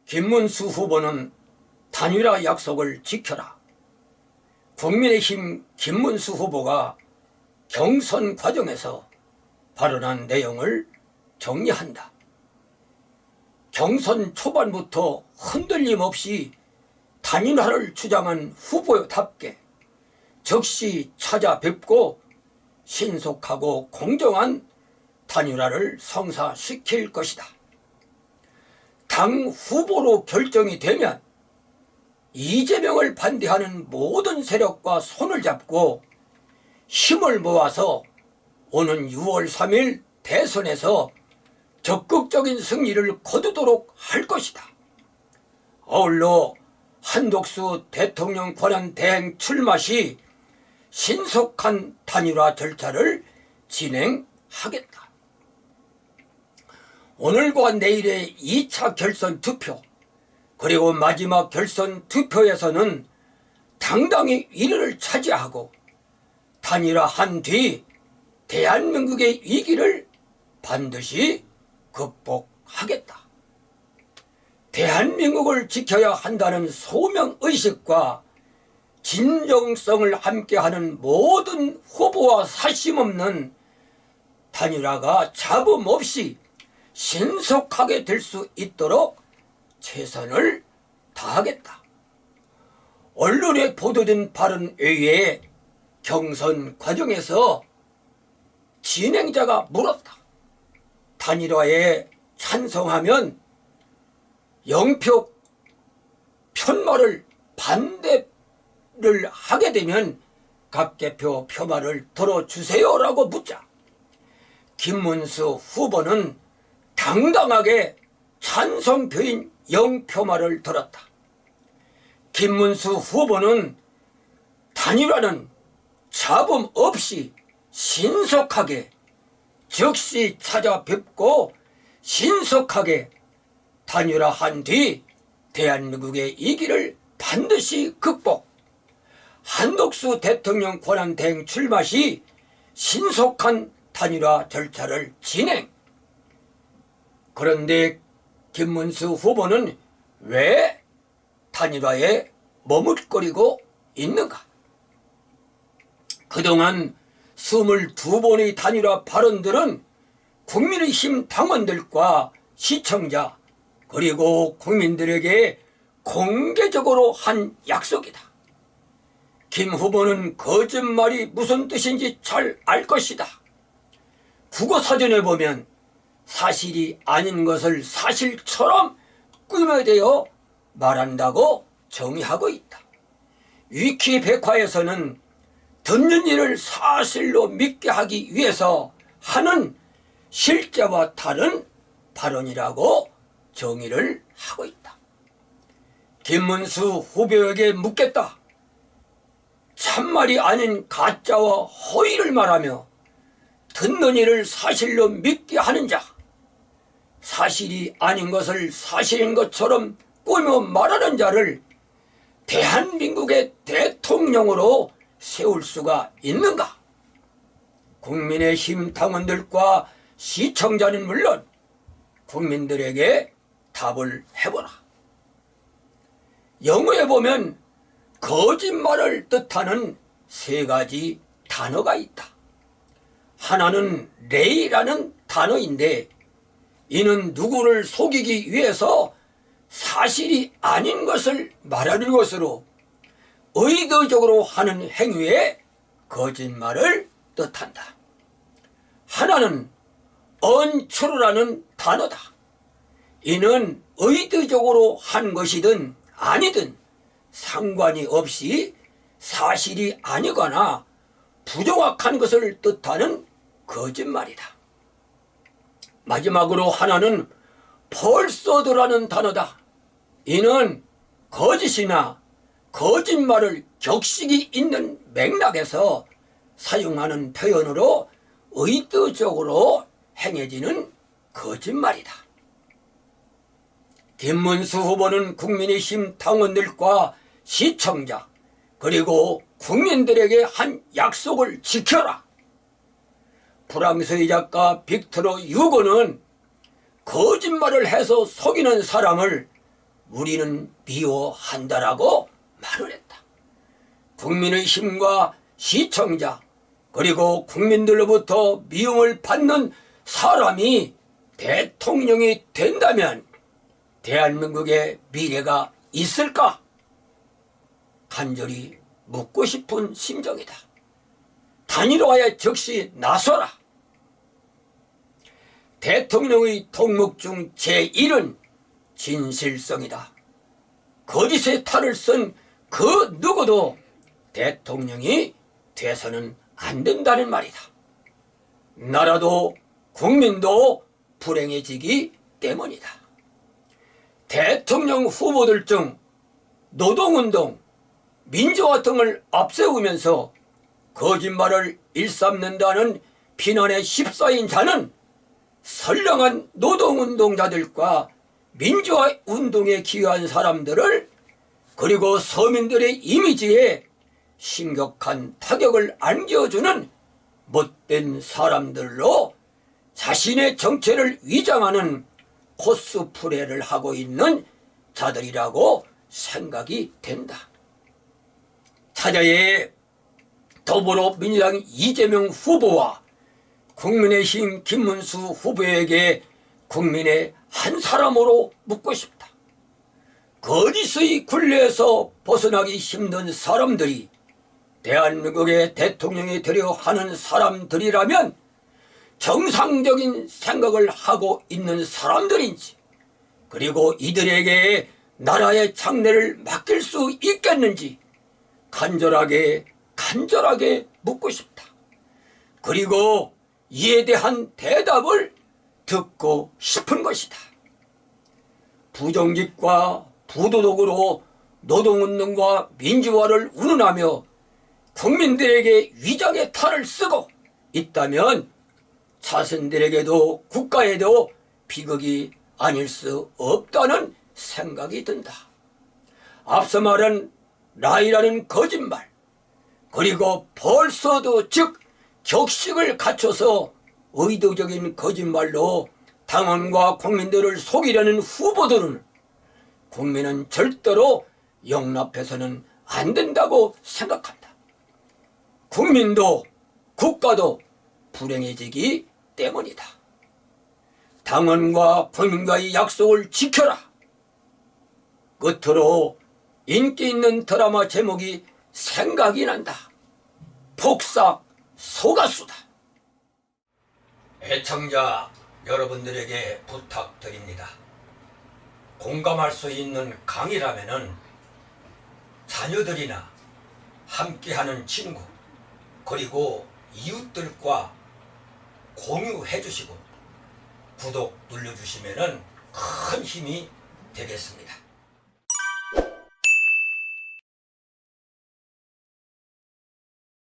김문수 후보는 단일화 약속을 지켜라. 국민의힘 김문수 후보가 경선 과정에서 발언한 내용을 정리한다. 경선 초반부터 흔들림 없이 단일화를 주장한 후보답게 즉시 찾아뵙고 신속하고 공정한 단일화를 성사시킬 것이다. 당 후보로 결정이 되면 이재명을 반대하는 모든 세력과 손을 잡고 힘을 모아서 오는 6월 3일 대선에서 적극적인 승리를 거두도록 할 것이다. 아울러 한덕수 대통령 권한 대행 출마 시 신속한 단일화 절차를 진행하겠다. 오늘과 내일의 2차 결선 투표 그리고 마지막 결선 투표에서는 당당히 1위를 차지하고 단일화한 뒤 대한민국의 위기를 반드시 극복하겠다. 대한민국을 지켜야 한다는 소명의식과 진정성을 함께하는 모든 후보와 사심없는 단일화가 잡음 없이 신속하게 될 수 있도록 최선을 다하겠다. 언론에 보도된 발언 외에 경선 과정에서 진행자가 물었다. 단일화에 찬성하면 0표 편말을 반대를 하게 되면 각개표 표말을 들어주세요라고 묻자 김문수 후보는 당당하게 찬성표인 0표말을 들었다. 김문수 후보는 단일화는 잡음 없이 신속하게 즉시 찾아뵙고 신속하게 단일화한 뒤 대한민국의 위기를 반드시 극복, 한덕수 대통령 권한 대행 출마 시 신속한 단일화 절차를 진행. 그런데 김문수 후보는 왜 단일화에 머뭇거리고 있는가? 그동안 22번의 단일화 발언들은 국민의힘 당원들과 시청자 그리고 국민들에게 공개적으로 한 약속이다. 김 후보는 거짓말이 무슨 뜻인지 잘 알 것이다. 국어사전에 보면 사실이 아닌 것을 사실처럼 꾸며대어 말한다고 정의하고 있다. 위키백과에서는 듣는 일을 사실로 믿게 하기 위해서 하는 실제와 다른 발언이라고 정의를 하고 있다. 김문수 후보에게 묻겠다. 참말이 아닌 가짜와 허위를 말하며 듣는 일을 사실로 믿게 하는 자, 사실이 아닌 것을 사실인 것처럼 꾸며 말하는 자를 대한민국의 대통령으로 세울 수가 있는가? 국민의힘 당원들과 시청자는 물론 국민들에게 답을 해보라. 영어에 보면 거짓말을 뜻하는 3가지 단어가 있다. 하나는 레이라는 단어인데 이는 누구를 속이기 위해서 사실이 아닌 것을 말하는 것으로 의도적으로 하는 행위에 거짓말을 뜻한다. 하나는 untrue라는 단어다. 이는 의도적으로 한 것이든 아니든 상관이 없이 사실이 아니거나 부정확한 것을 뜻하는 거짓말이다. 마지막으로 하나는 falsehood라는 단어다. 이는 거짓이나 거짓말을 격식이 있는 맥락에서 사용하는 표현으로 의도적으로 행해지는 거짓말이다. 김문수 후보는 국민의힘 당원들과 시청자 그리고 국민들에게 한 약속을 지켜라. 프랑스의 작가 빅토르 유고는 거짓말을 해서 속이는 사람을 우리는 미워한다라고 말을 했다. 국민의힘과 시청자 그리고 국민들로부터 미움을 받는 사람이 대통령이 된다면 대한민국의 미래가 있을까? 간절히 묻고 싶은 심정이다. 단일화에 즉시 나서라. 대통령의 덕목 중 제1은 진실성이다. 거짓의 탈을 쓴 그 누구도 대통령이 돼서는 안 된다는 말이다. 나라도 국민도 불행해지기 때문이다. 대통령 후보들 중 노동운동, 민주화 등을 앞세우면서 거짓말을 일삼는다는 비난에 휩싸인 자는 선량한 노동운동자들과 민주화 운동에 기여한 사람들을 그리고 서민들의 이미지에 심각한 타격을 안겨주는 못된 사람들로 자신의 정체를 위장하는 코스프레를 하고 있는 자들이라고 생각이 된다. 차자의 더불어민주당 이재명 후보와 국민의힘 김문수 후보에게 국민의 한 사람으로 묻고 싶다. 거짓의 굴레에서 벗어나기 힘든 사람들이 대한민국의 대통령이 되려 하는 사람들이라면 정상적인 생각을 하고 있는 사람들인지, 그리고 이들에게 나라의 장래를 맡길 수 있겠는지 간절하게 묻고 싶다. 그리고 이에 대한 대답을 듣고 싶은 것이다. 부정직과 부도덕으로 노동운동과 민주화를 운운하며 국민들에게 위장의 탈을 쓰고 있다면 자신들에게도 국가에도 비극이 아닐 수 없다는 생각이 든다. 앞서 말한 라이라는 거짓말, 그리고 벌써도 즉 격식을 갖춰서 의도적인 거짓말로 당원과 국민들을 속이려는 후보들은 국민은 절대로 용납해서는 안 된다고 생각한다. 국민도 국가도 불행해지기 때문이다. 당원과 국민과의 약속을 지켜라. 끝으로 인기 있는 드라마 제목이 생각이 난다. 폭삭 소가수다. 애청자 여러분들에게 부탁드립니다. 공감할 수 있는 강의라면은 자녀들이나 함께하는 친구 그리고 이웃들과 공유해 주시고 구독 눌러주시면은 큰 힘이 되겠습니다.